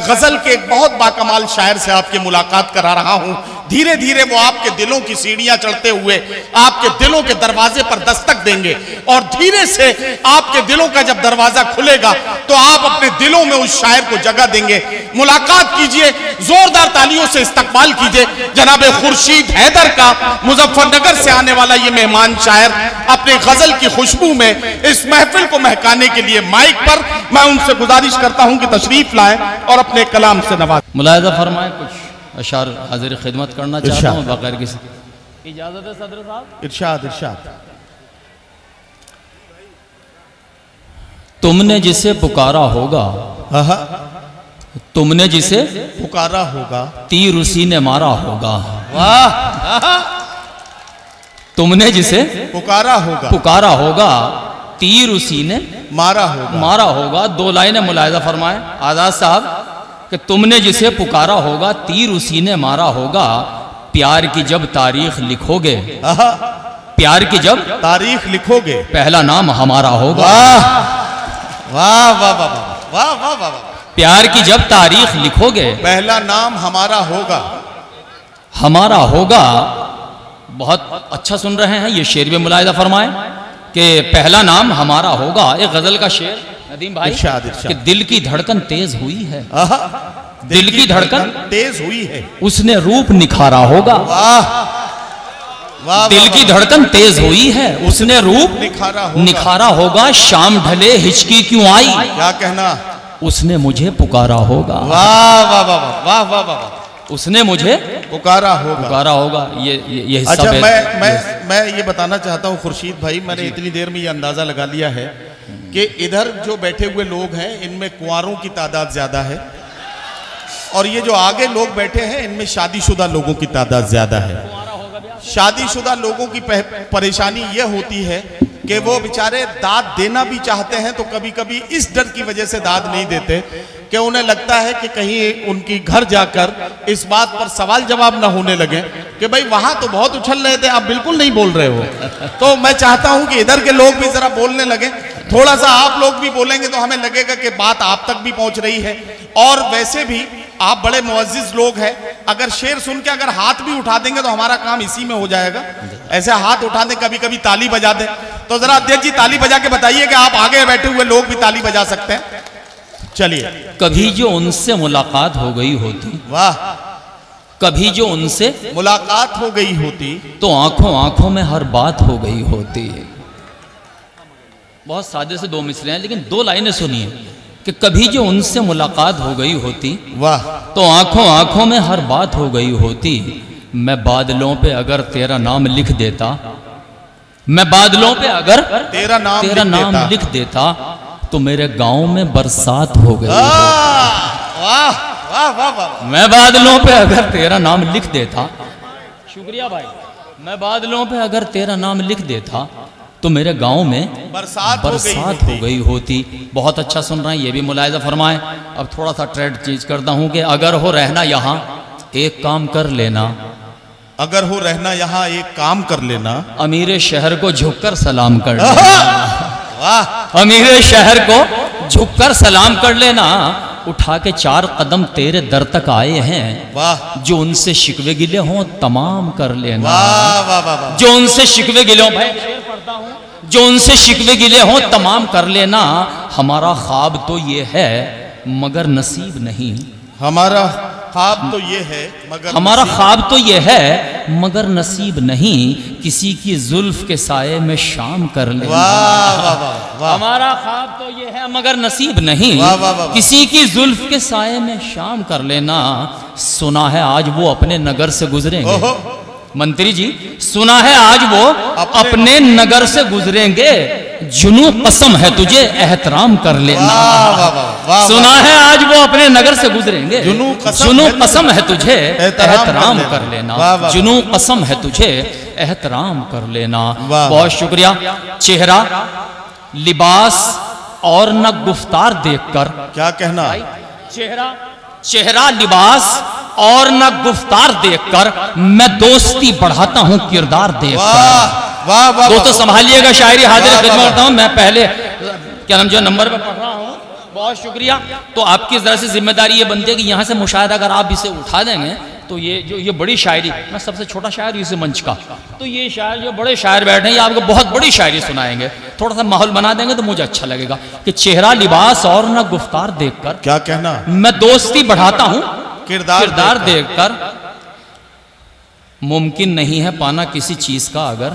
गजल के एक बहुत बाकमाल शायर से आपकी मुलाकात करा रहा हूं। धीरे धीरे वो आपके दिलों की सीढ़ियां चढ़ते हुए आपके दिलों के दरवाजे पर दस्तक देंगे और धीरे से आपके दिलों का जब दरवाजा खुलेगा तो आप अपने दिलों में उस शायर को जगह देंगे। मुलाकात कीजिए, जोरदार तालियों से इस्तकबाल कीजिए जनाब खुर्शीद हैदर का। मुजफ्फरनगर से आने वाला ये मेहमान शायर अपने गजल की खुशबू में इस महफिल को महकाने के लिए माइक पर मैं उनसे गुजारिश करता हूं कि तशरीफ लाएं और अपने कलाम से नवाज। मुलाहिजा फरमाएं, कुछ अशार हाजिर खिदमत करना चाहता हूं बगैर किसी इजाजत है सदर साहब। इरशाद इरशाद। तुमने जिसे पुकारा होगा, तुमने जिसे पुकारा होगा, तीर उसी ने मारा होगा। वाह। तुमने जिसे पुकारा होगा, तीर उसी ने मारा होगा। दो लाइनें मुलाहिजा फरमाएं आजाद साहब कि तुमने जिसे पुकारा होगा, तीर उसी ने मारा होगा। प्यार की जब तारीख लिखोगे, प्यार की जब तारीख लिखोगे, पहला नाम हमारा होगा। वाह वाह वाह वाह वाह वाह। प्यार की जब तारीख लिखोगे, पहला नाम हमारा होगा, हमारा होगा। बहुत अच्छा सुन रहे हैं, ये शेर भी मुलाहिजा फरमाएं कि पहला नाम हमारा होगा। एक गजल का शेर नदीम भाई कि दिल की धड़कन तेज हुई है, दिल की धड़कन तेज हुई है, उसने रूप निखारा होगा। दिल की धड़कन तेज हुई है, उसने रूप निखारा होगा। शाम ढले हिचकी क्यों आई, क्या कहना, उसने मुझे पुकारा होगा। वाह वाह वाह वाह वाह वाह। उसने मुझे पुकारा होगा। ये हिस्सा। अच्छा, मैं ये बताना चाहता हूँ खुर्शीद भाई, मैंने इतनी देर में ये अंदाजा लगा लिया है कि इधर जो बैठे हुए लोग हैं इनमें कुंवारों की तादाद ज्यादा है और ये जो आगे लोग बैठे हैं इनमें शादीशुदा लोगों की तादाद ज्यादा है। शादीशुदा लोगों की परेशानी ये होती है कि वो बेचारे दाद देना भी चाहते हैं तो कभी कभी इस डर की वजह से दाद नहीं देते कि उन्हें लगता है कि कहीं उनकी घर जाकर इस बात पर सवाल जवाब ना होने लगे कि भाई वहां तो बहुत उछल रहे थे, आप बिल्कुल नहीं बोल रहे हो। तो मैं चाहता हूं कि इधर के लोग भी जरा बोलने लगे, थोड़ा सा आप लोग भी बोलेंगे तो हमें लगेगा कि बात आप तक भी पहुंच रही है। और वैसे भी आप बड़े मुअज्जिज लोग हैं, अगर शेर सुन के अगर हाथ भी उठा देंगे तो हमारा काम इसी में हो जाएगा। ऐसे हाथ उठा दें, कभी कभी ताली बजा दें, तो जरा अध्यक्ष जी ताली बजा के बताइए कि आप आगे बैठे हुए लोग भी ताली बजा सकते हैं। चलिए। कभी जो उनसे मुलाकात हो गई होती, वाह, कभी जो उनसे मुलाकात हो गई होती तो आंखों आंखों में हर बात हो गई होती। बहुत सादे से दो मिसरे हैं लेकिन दो लाइनें सुनिए कि कभी जो उनसे मुलाकात हो गई होती, वाह, तो आंखों आंखों में हर बात हो गई होती। मैं बादलों पे अगर तेरा नाम लिख देता, मैं बादलों पे अगर तेरा नाम लिख देता तो मेरे गांव में बरसात हो गई। वाह वाह वाह वाह। मैं बादलों पे अगर तेरा नाम लिख देता, शुक्रिया भाई, मैं बादलों पे अगर तेरा नाम लिख देता तो मेरे गांव में बरसात हो गई होती। बहुत अच्छा सुन रहे हैं, ये भी मुलाहिजा फरमाएं। अब थोड़ा सा ट्रेड चेंज करता हूं कि अगर हो रहना यहाँ एक काम कर लेना, अगर हो रहना यहाँ एक काम कर लेना, अमीर शहर को झुककर सलाम कर लेना। अमीर शहर को झुककर सलाम कर लेना। उठा के 4 कदम तेरे दर तक आए हैं, वाह, जो उनसे शिकवे गिले हों तमाम कर लेना। वाह वाह वाह। जो उनसे शिकवे गिले हों, जो उनसे शिकवे गिले हों तमाम कर लेना। हमारा ख्वाब तो ये है मगर नसीब नहीं, हमारा ख्वाब तो ये है मगर हमारा ख्वाब तो ये है मगर नसीब नहीं। किसी की जुल्फ के साये में शाम कर लेना। वाह वाह वाह। हमारा ख्वाब तो ये है मगर नसीब नहीं, किसी की जुल्फ के साये में शाम कर लेना। सुना है आज वो अपने नगर से गुजरेंगे, मंत्री जी, सुना है आज वो अपने नगर से गुजरेंगे। जुनू कसम है तुझे एहतराम कर लेना। सुना है आज वो अपने नगर से गुजरेंगे। जुनू कसम है तुझे एहतराम कर लेना। जुनू कसम है तुझे एहतराम कर लेना। बहुत शुक्रिया। चेहरा, लिबास और न गुफ्तार देखकर, क्या कहना, चेहरा, लिबास और न गुफ्तार देखकर मैं दोस्ती बढ़ाता हूं किरदार देखकर। दोस्तों संभालिएगा, शायरी हाजिर खिदमत करता हूं। मैं पहले क्या नाम जो नंबर पे पढ़ रहा हूं बहुत शुक्रिया। तो आपकी ज़रा से जिम्मेदारी ये बनती है कि यहाँ से मुशाहिदा अगर आप इसे उठा देंगे तो ये बड़ी शायरी, मैं सबसे छोटा शायर इस मंच का, तो ये शायर जो बड़े शायर बैठे हैं ये आपको बहुत बड़ी शायरी सुनाएंगे। थोड़ा सा माहौल बना देंगे तो मुझे अच्छा लगेगा कि चेहरा लिबास और न गुफ्तार देखकर, क्या कहना, मैं दोस्ती बढ़ाता हूँ किरदार देखकर। मुमकिन नहीं है पाना किसी चीज का अगर,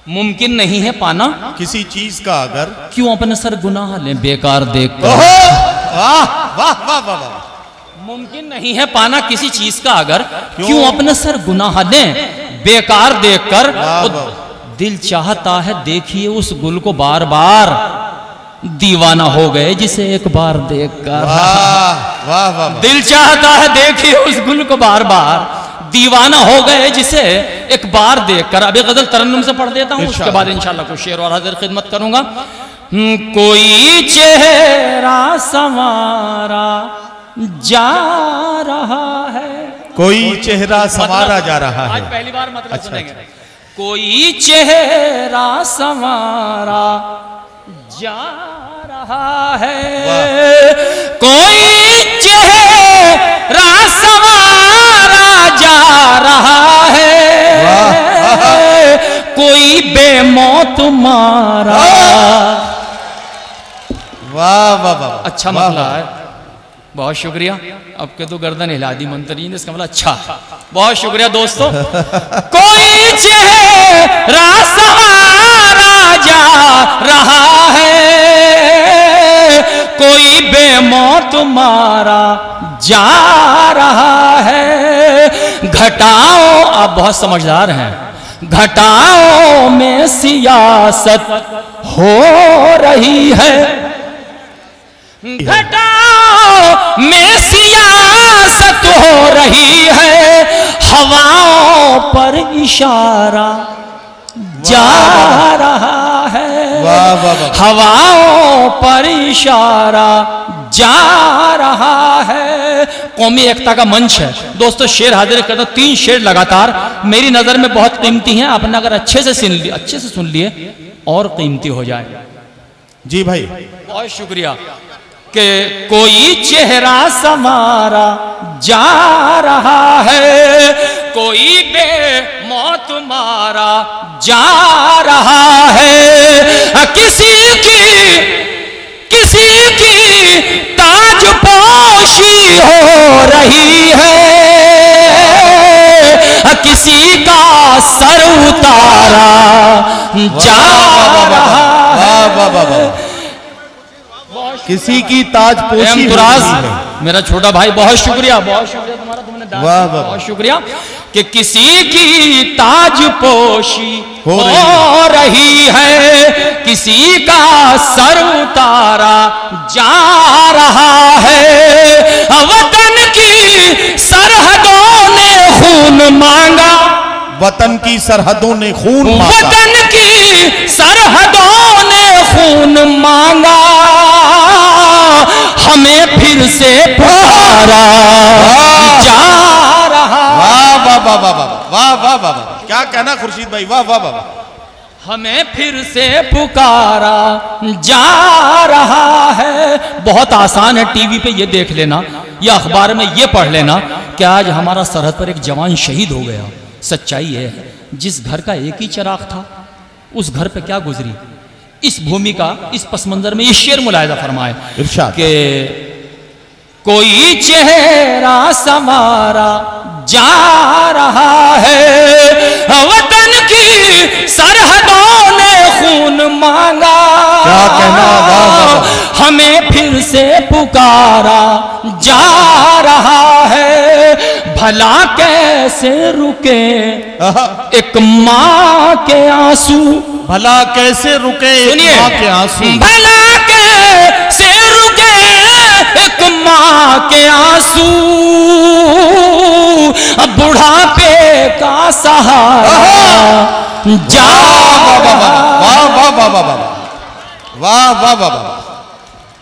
मुमकिन नहीं है पाना किसी चीज का अगर, क्यों अपने सर गुनाह लें बेकार देखकर। वाह वाह वाह वाह। मुमकिन नहीं है पाना किसी चीज का अगर, क्यों अपने सर गुनाह लें बेकार देखकर। दिल चाहता है देखिए उस गुल को बार बार, दीवाना हो गए जिसे एक बार देखकर। वाह वाह वाह। दिल चाहता है देखिए उस गुल को बार बार, दीवाना हो गए जिसे एक बार देखकर। अभी गजल तरन्नुम से पढ़ देता हूँ, उसके बाद इंशाल्लाह कुछ शेर और हाजिर खिदमत करूंगा। कोई चेहरा संवारा जा रहा है, कोई चेहरा संवारा जा रहा है। आज पहली बार मतलब सुनेंगे। कोई चेहरा संवारा जा रहा है, कोई चेहरा संवारा जा रहा है, कोई बेमौत मारा। वाह वाह वाह। अच्छा मतलब है, बहुत शुक्रिया। अब के तो गर्दन हिला दी मंत्री ने, इसका मतलब अच्छा। बहुत शुक्रिया दोस्तों। कोई चेहरा संवारा जा रहा है, कोई बेमौत मारा जा रहा है। घटाओ, आप बहुत समझदार हैं, घटाओ में सियासत हो रही है, घटाओ में सियासत हो रही है। हवाओं पर इशारा जा रहा है, हवाओं पर इशारा जा रहा है। कौमी एकता का मंच है दोस्तों, शेर हाजिर करता, 3 शेर लगातार मेरी नजर में बहुत कीमती हैं। आपने अगर अच्छे से सुन लिए और कीमती हो जाए। जी भाई बहुत शुक्रिया। कि कोई चेहरा संवारा जा रहा है, कोई बेमौत मारा जा रहा है। किसी की ताजपोशी हो रही है, किसी का सर उतारा जा रहा है। किसी की ताजपोशी। मेरा छोटा भाई बहुत शुक्रिया, बहुत शुक्रिया तुम्हारा, तुमने बहुत शुक्रिया। कि किसी की ताजपोशी हो रही है, किसी का सर उतारा जा रहा है। वतन की सरहदों ने खून मांगा, वतन की सरहदों ने खून मांगा, वतन की सरहदों ने खून मांगा। हमें फिर से पुकारा जा रहा। वाह वाह वाह वाह वाह वाह वाह। क्या कहना खुर्शीद भाई, वाह वाह वाह। हमें फिर से पुकारा जा रहा है। बहुत आसान है, टीवी पे ये देख लेना या अखबार में ये पढ़ लेना कि आज हमारा सरहद पर एक जवान शहीद हो गया। सच्चाई है, जिस घर का एक ही चिराग था उस घर पे क्या गुजरी। इस भूमि का, इस पस मंजर में ये शेर मुलाहिजा फरमाए कि कोई चेहरा संवारा जा रहा है, वतन की सरहदों ने खून मांगा। क्या कहना, हमें फिर से पुकारा जा रहा है। भला कैसे रुके एक माँ के आंसू, भला कैसे रुके एक माँ के आंसू, भला कैसे रुके एक माँ के आंसू। बुढ़ापे का सहारा जा। वाह वाह वाह वाह वाह वाह वाह वाह।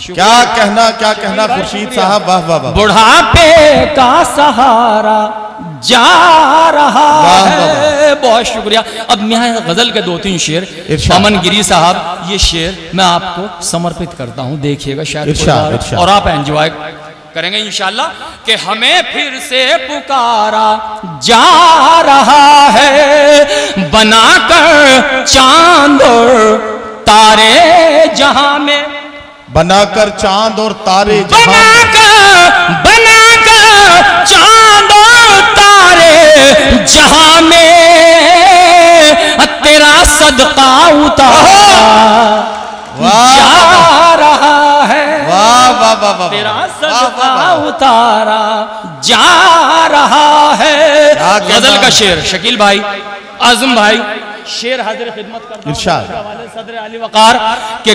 क्या कहना खुर्शीद साहब, वाह वाह वाह। बुढ़ापे का सहारा जा रहा है। बहुत शुक्रिया। अब यहाँ गजल के 2-3 शेर अमन गिरी साहब ये शेर मैं आपको समर्पित करता हूं, देखिएगा शायद इरशाद। और आप एंजॉय करेंगे इंशाल्लाह। कि हमें फिर से पुकारा जा रहा है, बनाकर चांद और तारे जहां में, बनाकर चांद और तारे बनाकर चांद और तारे जहां में, तेरा सदका उतारा जा रहा है। वाह वाह वाह वाह, तेरा सदका उतारा जा रहा है। गजल का शेर शकील भाई, आजम भाई, शेर हाजिर खिदमत करता हूं सदर अली वकार के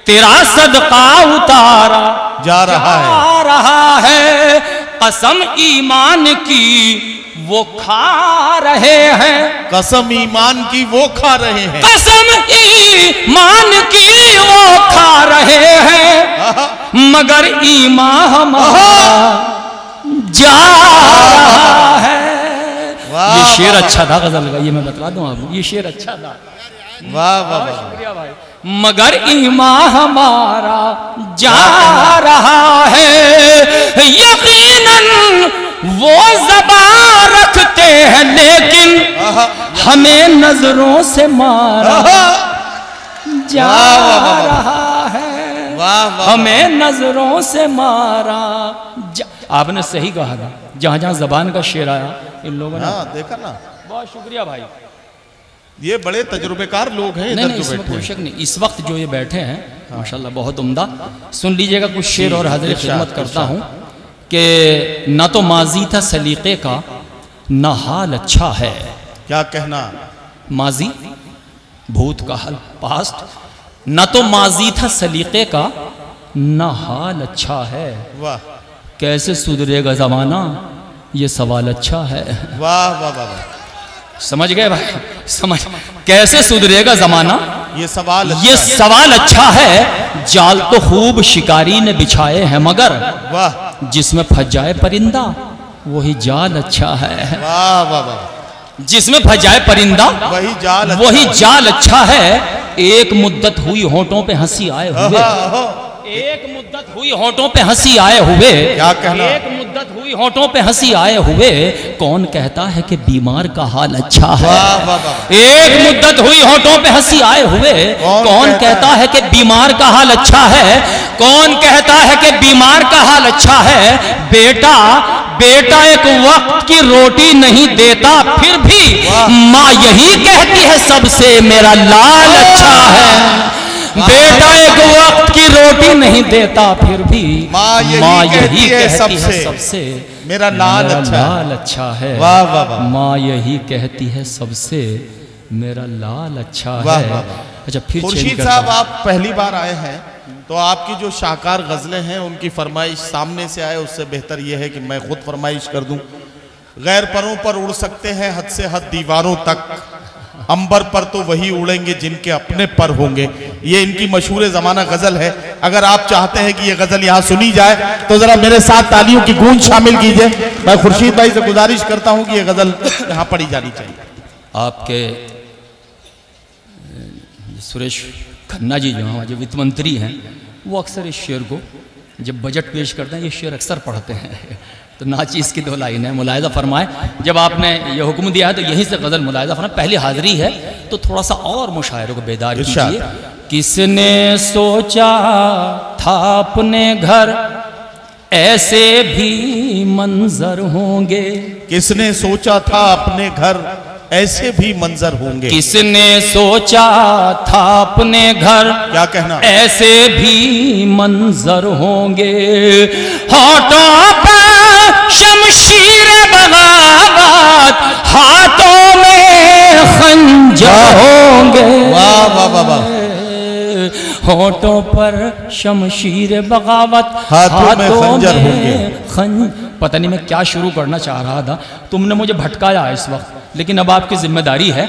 तेरा सदका उतारा जा रहा है। कसम ईमान की वो खा रहे हैं, कसम ईमान की वो खा रहे हैं, कसम ईमान की वो खा रहे हैं, मगर ईमान हमारा जा रहा है। ये शेर अच्छा था गजल का, ये मैं बता दूं आपको, ये शेर अच्छा था। वाह वाह वाह, शुक्रिया भाई। मगर ईमान हमारा जा रहा है, यकीनन वो ज़बान रखते हैं लेकिन हमें नजरों से मारा जा रहा है, हमें नजरों से मारा आपने सही कहा था, जहां जहां जबान का शेर आया इन लोगों ने देखा ना। बहुत शुक्रिया भाई, ये बड़े तजुर्बेकार लोग हैं। नहीं, इसमें कोई शक नहीं। इस वक्त जो ये बैठे हैं माशाल्लाह बहुत उम्दा। सुन लीजिएगा कुछ शेर और हाजिर खिदमत करता हूँ कि ना तो माजी था सलीके का ना हाल अच्छा है। क्या कहना? माजी भूत का हाल पास्ट, ना तो माजी था सलीके का ना हाल अच्छा है। वाह, कैसे सुधरेगा जमाना ये सवाल अच्छा है। वाह वाह वाह, समझ गए भाई? समझ, कैसे सुधरेगा जमाना ये सवाल अच्छा है। जाल तो खूब शिकारी ने बिछाए हैं मगर वाह, जिसमें फंस जाए परिंदा वही जाल अच्छा है। वाह वाह वाह, जिसमें फंस जाए परिंदा वही जाल अच्छा है। एक मुद्दत हुई होंठों पे हंसी आए हुए, एक मुद्दत हुई होंठों पे हंसी आए हुए। क्या कहना? एक मुद्दत हुई होंठों पे हंसी आए हुए, कौन कहता है कि बीमार का हाल अच्छा है। एक मुद्दत हुई होंठों पे हंसी आए हुए, कौन कहता है कि बीमार का हाल अच्छा है। कौन कहता है कि बीमार का हाल अच्छा है। बेटा बेटा एक वक्त की रोटी नहीं देता फिर भी माँ यही कहती है सबसे मेरा लाल अच्छा है। बेटा एक वक्त की रोटी नहीं देता फिर भी माँ यही कहती है सबसे मेरा लाल अच्छा है। वाह वाह वाह, माँ यही कहती है सबसे मेरा लाल अच्छा है। अच्छा फिर खुर्शीद साहब, आप पहली बार आए हैं तो आपकी जो शाहकार गजलें हैं उनकी फरमाइश सामने से आए, उससे बेहतर यह है कि मैं खुद फरमाइश कर दूं। गैर परों पर उड़ सकते हैं हद से हद दीवारों तक, अंबर पर तो वही उड़ेंगे जिनके अपने पर होंगे। ये इनकी मशहूर ज़माना गज़ल है। अगर आप चाहते हैं कि ये गज़ल यहाँ सुनी जाए तो ज़रा मेरे साथ तालियों की गूंज शामिल कीजिए। मैं खुर्शीद भाई से गुजारिश करता हूँ कि ये गज़ल यहाँ पढ़ी जानी चाहिए। आपके सुरेश खन्ना जी जो हमारे वित्त मंत्री हैं, वो अक्सर इस शेर को जब बजट पेश करते हैं ये शेर अक्सर पढ़ते हैं। तो नाचीज़ की 2 लाइन है, मुलायजा फरमाए। जब आपने ये हुक्म दिया है तो यहीं से गज़ल मुलायजा फरमाए। पहली हाज़िरी है तो थोड़ा सा और मुशायरों को बेदार कीजिए। किसने सोचा था अपने घर ऐसे भी मंजर होंगे। किसने सोचा था अपने घर ऐसे भी मंजर होंगे। किसने सोचा था अपने घर, क्या कहना, ऐसे भी मंजर होंगे। होठों पर शमशीर बगावत, हाथों में खंजर होंगे। वाह वाह वाह वाह, होठों पर शमशीर बगावत, हाथों में खंजर होंगे। पता नहीं मैं क्या शुरू करना चाह रहा था, तुमने मुझे भटकाया इस वक्त, लेकिन अब आपकी जिम्मेदारी है।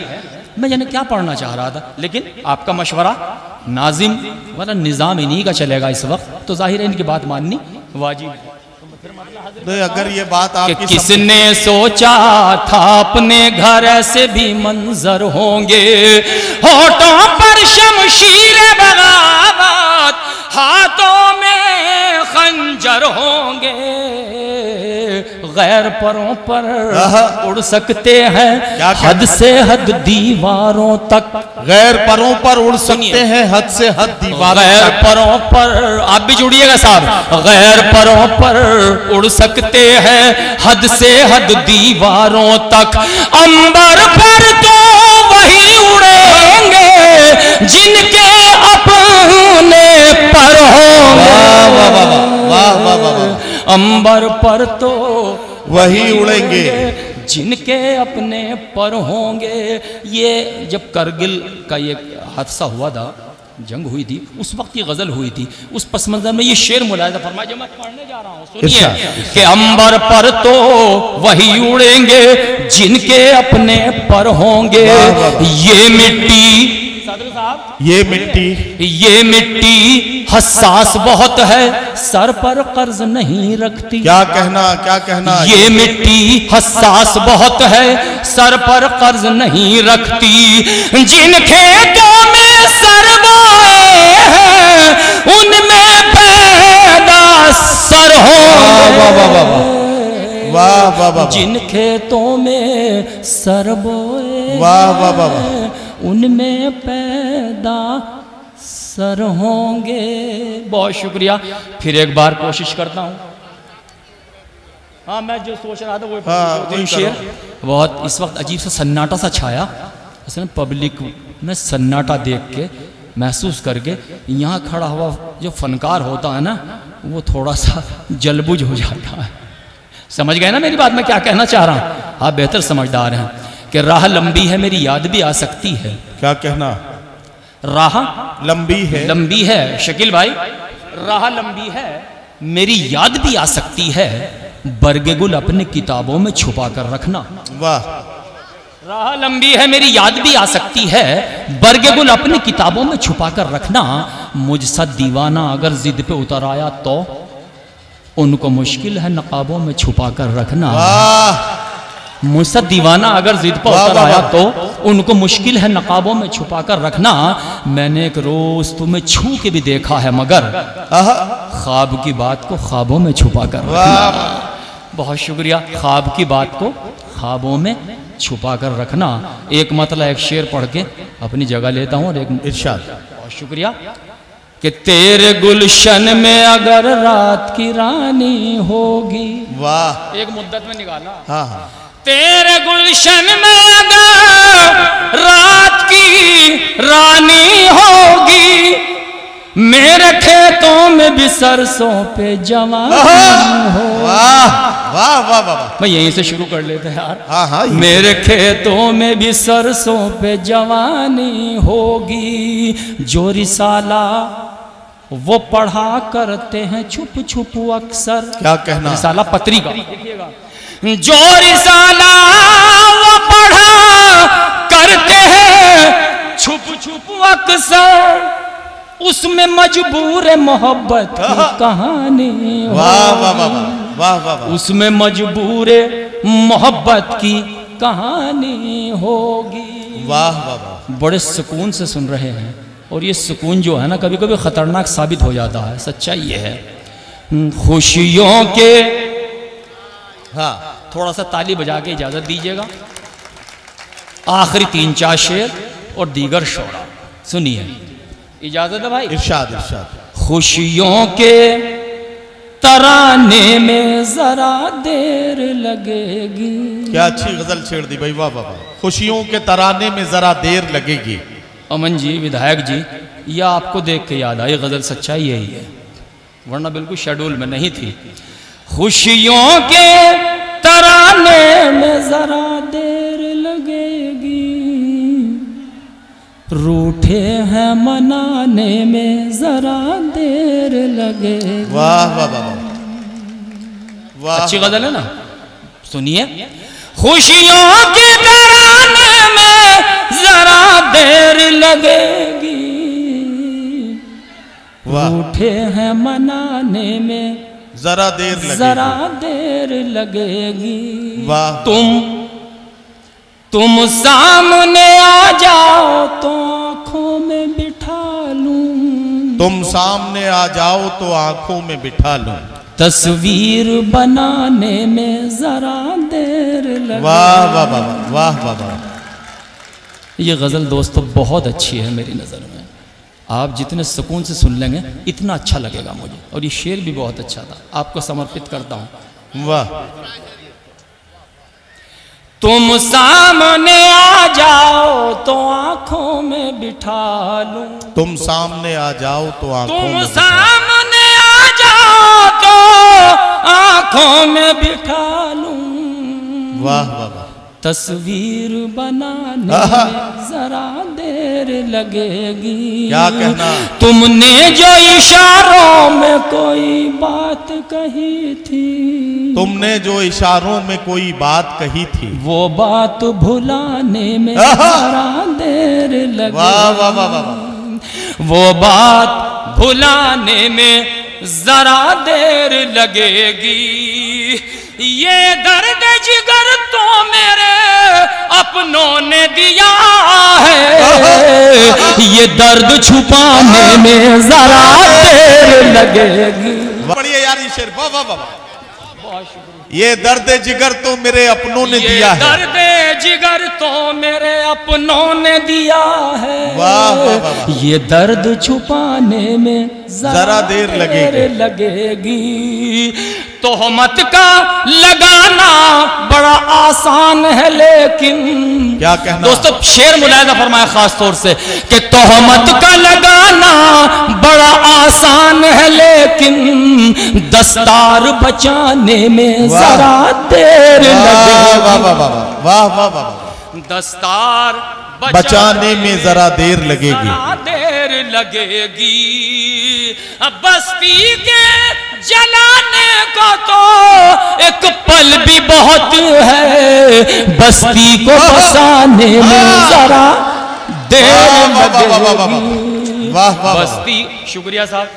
मैं जाने क्या पढ़ना चाह रहा था, लेकिन आपका मशवरा नाजिम वाला निज़ाम इन्हीं का चलेगा इस वक्त, तो जाहिर है इनकी बात माननी वाजिब। तो अगर ये बात आपकी, किसने सोचा था अपने घर ऐसे भी मंजर होंगे। होठों पर पर शमशीर बगावत, हाथों में खंजर होंगे। गैर परों पर उड़ सकते हैं हद से हद दीवारों तक। गैर परों पर उड़ सकते हैं हद से हद दीवारों तक। गैर परों पर, आप भी जुड़िएगा साहब, गैर परों पर उड़ सकते हैं हद से हद दीवारों तक। अंबर पर तो वही उड़ेंगे जिनके अपने पर होंगे। वाह वाह वाह। अंबर पर तो वही उड़ेंगे जिनके अपने पर होंगे। ये जब करगिल का ये हादसा हुआ था, जंग हुई थी, उस वक्त ये गजल हुई थी। उस पस मंजर में ये शेर मुलाहिजा फरमाया जो मैं पढ़ने जा रहा हूँ, सुनिए कि अंबर पर तो वही उड़ेंगे जिनके अपने पर होंगे। ये मिट्टी, ये मिट्टी हसास बहुत है, सर पर कर्ज नहीं रखती। क्या कहना, क्या कहना। ये मिट्टी हसास बहुत है, सर पर कर्ज नहीं रखती। जिन खेतों में सर बोए हैं उनमें पैदा सर हो। वाह वाह वाह। जिन खेतों में सर बोए वाह वाह वाह, उनमें पैदा सर होंगे। बहुत शुक्रिया। फिर एक बार कोशिश करता हूँ। हाँ, मैं जो सोच रहा था वो शेर बहुत इस वक्त अजीब सा सन्नाटा सा छाया। असल में पब्लिक में सन्नाटा देख के, महसूस करके, यहाँ खड़ा हुआ जो फनकार होता है ना, वो थोड़ा सा जलबुझ हो जाता है। समझ गए ना मेरी बात, मैं क्या कहना चाह रहा हूँ? आप बेहतर समझदार हैं कि राह लंबी है, मेरी याद भी आ सकती है। क्या कहना? राह लंबी है, लंबी है शकील भाई, राह लंबी है, मेरी याद भी आ सकती है। बरगे गुल अपने किताबों में छुपा कर रखना। वाह। राह लंबी है, मेरी याद भी आ सकती है, बरगे गुल अपने किताबों में छुपा कर रखना। मुझसा दीवाना अगर जिद पे उतर आया तो उनको मुश्किल है नकाबों में छुपा कर रखना। मुझसे दीवाना अगर जिद पर उतर आया तो उनको मुश्किल है नकाबों में छुपा कर रखना। मैंने एक रोज तुम्हें छू के भी देखा है मगर ख्वाब की बात को ख्वाबों में छुपा कर रखना। बहुत शुक्रिया। ख्वाब की बात को ख्वाबों में छुपा कर रखना। एक मतलब एक शेर पढ़ के अपनी जगह लेता हूँ और एक इरशाद। बहुत शुक्रिया। कि तेरे गुलशन में अगर रात की रानी होगी। वाह। एक मुद्दत में निकाला। हाँ हाँ। तेरे गुलशन में अगर रात की रानी होगी, मेरे खेतों में भी सरसों पे जवानी हो। वाह वाह वाह वाह। मैं यहीं से शुरू कर लेते हैं यार। हाँ हाँ। मेरे खेतों में भी सरसों पे जवानी होगी। जो रिसाला वो पढ़ा करते हैं छुप छुप अक्सर। क्या कहना? रिसाला पत्री का, जो रिसाला वो पढ़ा करते हैं छुप छुप अक्सर, उसमें मजबूर मोहब्बत की कहानी। वाह वाह वाह वाह वाह। उसमें मजबूर मोहब्बत की कहानी होगी। वाह वाह वाह। बड़े सुकून से सुन रहे हैं, और ये सुकून जो है ना कभी कभी खतरनाक साबित हो जाता है। सच्चाई ये है। खुशियों के, हाँ थोड़ा सा ताली बजा के इजाजत दीजिएगा। आखिरी 3-4 शेर और दीगर शोरा सुनिए। इजाजत है भाई? इरशाद इरशाद। खुशियों के तराने में जरा देर लगेगी। क्या अच्छी गजल छेड़ दी भाई, वाह वाह वाह। खुशियों के तराने में जरा देर लगेगी। अमन जी, विधायक जी, यह आपको देख के याद आई गजल। सच्चाई यही है, वरना बिल्कुल शेड्यूल में नहीं थी। खुशियों के तराने में जरा देर लगेगी, रूठे हैं मनाने में जरा देर लगेगी। वाह वाह वाह वाह। अच्छी गजल है ना, सुनिए। खुशियों के तराने में जरा देर लगेगी, रूठे हैं मनाने में जरा देर लगेगी। जरा देर लगेगी। वाह। तुम सामने आ जाओ तो आंखों में तुम सामने आ जाओ तो आंखों में बिठा लूं, तस्वीर बनाने में जरा देर लगे। वाह वाह वाह वाह वाह वाह। ये गज़ल दोस्तों बहुत अच्छी है मेरी नज़र में। आप जितने सुकून से सुन लेंगे इतना अच्छा लगेगा मुझे। और ये शेर भी बहुत अच्छा था, आपको समर्पित करता हूँ। वाह। तुम सामने आ जाओ तो आंखों में बिठा लूं, तुम सामने आ जाओ तो आंखों में, तुम सामने आ जाओ तो आंखों में बिठा लूं। वाह वाह वाह। तस्वीर बनाने में जरा देर लगेगी। क्या कहना? तुमने जो इशारों में कोई बात कही थी, तुमने जो इशारों में कोई बात कही थी, वो बात भुलाने में जरा देर लगेगी। वाह वाह वाह वाह। वो बात भुलाने में जरा देर लगेगी। ये दर्द जिगर तो मेरे अपनों ने दिया है, ये दर्द छुपाने में जरा देर लगेगी। बढ़िया यार ये शेर, वाह वाह वाह। ये दर्द जिगर तो मेरे अपनों ने दिया है, दर्द जिगर तो मेरे अपनों ने दिया है। वाह वाह वाह। ये दर्द छुपाने में जरा देर लगेगी। तोहमत का लगाना बड़ा आसान है लेकिन, क्या कहना दोस्तों शेर मुलाहिजा फरमाया खास तौर से कि तोहमत का लगाना बड़ा आसान है लेकिन दस्तार बचाने में जरा देर लगेगी। वाह वाह वाह वाह वाह वाह। दस्तार बचाने में जरा देर लगेगी, देर लगेगी। बस्ती के जलाने को तो एक पल भी बहुत है, बस्ती को बसाने में जरा देर लगेगी। बस्ती, शुक्रिया साहब।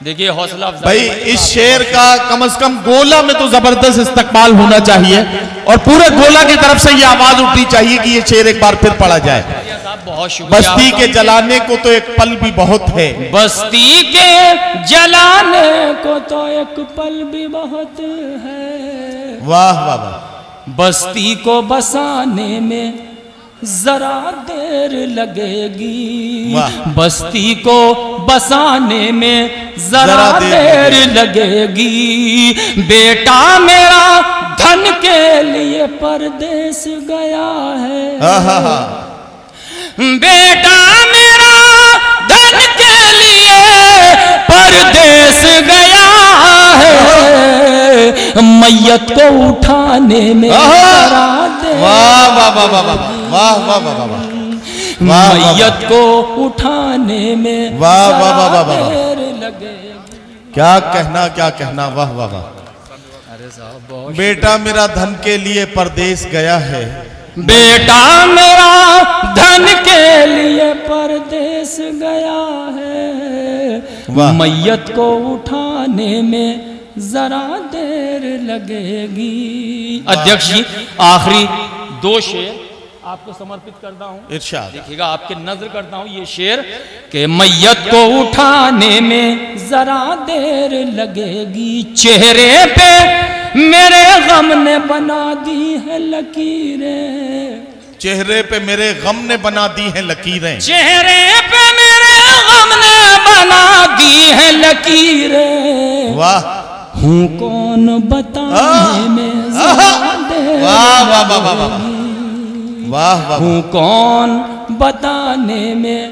देखिए हौसला भाई इस शेर का कम से कम गोला में तो जबरदस्त इस्तकबाल होना चाहिए और पूरे गोला की तरफ से ये आवाज उठनी चाहिए कि ये शेर एक बार फिर पढ़ा जाए। बहुत शुक्रिया। बस्ती के जलाने को तो एक पल भी बहुत है, बस्ती के जलाने को तो एक पल भी बहुत है। वाह वाह वाह। बस्ती को बसाने में जरा देर लगेगी। बस्ती को बसाने में जरा देर लगेगी। बेटा मेरा धन के लिए परदेश गया है, बेटा मेरा धन के लिए परदेश गया है, मैयत को उठाने में जरा देर। वाह वाह वाह वाह वाह वाह वाह वाह। मैयत को उठाने में वाह वाह वाह वाह वाह। देर लगे। क्या कहना क्या कहना, वाह वाह वाह। अरे साहब, बेटा मेरा धन के लिए परदेश गया है, बेटा मेरा धन के लिए परदेश गया है, मैयत को उठाने में जरा देर लगेगी। अध्यक्ष जी आखिरी दो शेर आपको समर्पित करता हूँ, इरशाद। देखिएगा आपके नजर करता हूँ ये शेर कि मैयत को उठाने में जरा देर लगेगी। चेहरे पे मेरे गम ने बना दी है लकीरें, चेहरे पे मेरे गम ने बना दी है लकीरें, चेहरे पे मेरे गम ने बना दी है लकीरें। वाह। हूँ कौन बताने में जरा देर लगेगी। वाह वाह। हूँ कौन बताने में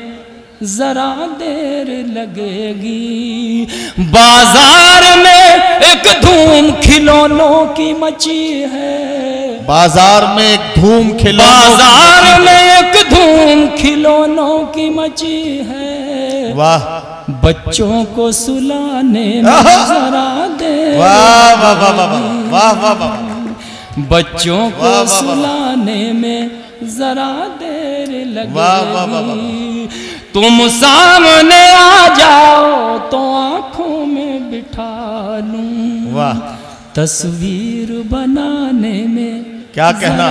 जरा देर लगेगी। बाजार में एक धूम खिलौनों की मची है, बाजार में एक धूम बाजार में एक धूम खिलौनों की मची है। वाह। बच्चों को सुलाने में जरा देर। वाह वाह वाह वाह वाह वाह वाह। बच्चों को सुलाने में जरा देर लगेगी। तुम सामने आ जाओ तो आंखों में बिठा लूं, वाह। तस्वीर बनाने में क्या कहना।